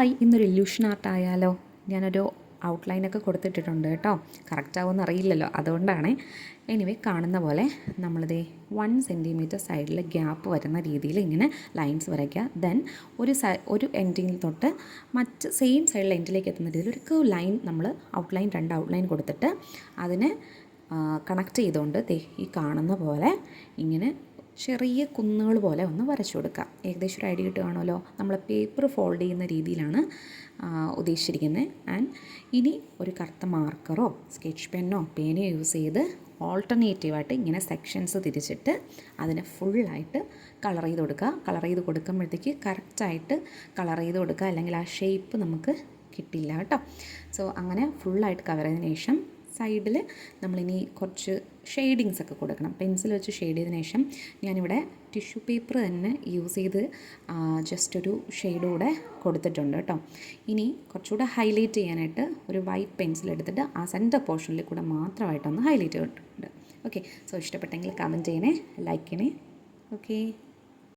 Hi, ഇന്നൊരു illusion art ആയാലോ? ഞാനൊരു ഔട്ട്ലൈനൊക്കെ കൊടുത്തിട്ടിട്ടുണ്ട് കേട്ടോ. കറക്റ്റാവുമെന്ന് അറിയില്ലല്ലോ, അതുകൊണ്ടാണ്. എനിവേ, കാണുന്ന പോലെ നമ്മളിതേ 1 സെൻറ്റിമീറ്റർ സൈഡിൽ ഗ്യാപ്പ് വരുന്ന രീതിയിൽ ഇങ്ങനെ ലൈൻസ് വരയ്ക്കുക. ദെൻ ഒരു എൻഡിൽ തൊട്ട് മറ്റ് സെയിം സൈഡിൽ എൻഡിലേക്ക് എത്തുന്ന രീതിയിൽ ഒരു കർവ് ലൈൻ നമ്മൾ രണ്ട് ഔട്ട്ലൈൻ കൊടുത്തിട്ട് അതിനെ കണക്ട് ചെയ്തുകൊണ്ട് ഈ കാണുന്ന പോലെ ഇങ്ങനെ ചെറിയ കുന്നുകൾ പോലെ ഒന്ന് വരച്ചു കൊടുക്കുക. ഏകദേശം ഒരു ഐഡിയ കിട്ടുകയാണല്ലോ. നമ്മൾ പേപ്പർ ഫോൾഡ് ചെയ്യുന്ന രീതിയിലാണ് ഉദ്ദേശിച്ചിരിക്കുന്നത്. ആൻഡ് ഇനി ഒരു കറുത്ത മാർക്കറോ സ്കെച്ച് പെന്നോ പേനയോ യൂസ് ചെയ്ത് ഓൾട്ടർനേറ്റീവായിട്ട് ഇങ്ങനെ സെക്ഷൻസ് തിരിച്ചിട്ട് അതിനെ ഫുള്ളായിട്ട് കളർ ചെയ്ത് കൊടുക്കുക. കളർ ചെയ്ത് കൊടുക്കുമ്പോഴത്തേക്ക് കറക്റ്റായിട്ട് കളർ ചെയ്ത് കൊടുക്കുക, അല്ലെങ്കിൽ ആ ഷേപ്പ് നമുക്ക് കിട്ടില്ല കേട്ടോ. സോ അങ്ങനെ ഫുള്ളായിട്ട് കവർ ചെയ്തതിന് ശേഷം സൈഡിൽ നമ്മളിനി കുറച്ച് ഷെയ്ഡിങ്സ് ഒക്കെ കൊടുക്കണം. പെൻസിൽ വെച്ച് ഷെയ്ഡ് ചെയ്തതിന് ശേഷം ഞാനിവിടെ ടിഷ്യൂ പേപ്പർ തന്നെ യൂസ് ചെയ്ത് ജസ്റ്റ് ഒരു ഷെയ്ഡ് കൂടെ കൊടുത്തിട്ടുണ്ട് കേട്ടോ. ഇനി കുറച്ചുകൂടെ ഹൈലൈറ്റ് ചെയ്യാനായിട്ട് ഒരു വൈറ്റ് പെൻസിൽ എടുത്തിട്ട് ആ സെൻറ്റർ പോർഷനിൽ കൂടെ മാത്രമായിട്ടൊന്ന് ഹൈലൈറ്റ് ചെയ്തിട്ടുണ്ട്. ഓക്കെ, സോ ഇഷ്ടപ്പെട്ടെങ്കിൽ കമൻറ്റ് ചെയ്യണേ, ലൈക്ക് ചെയ്യണേ. ഓക്കെ.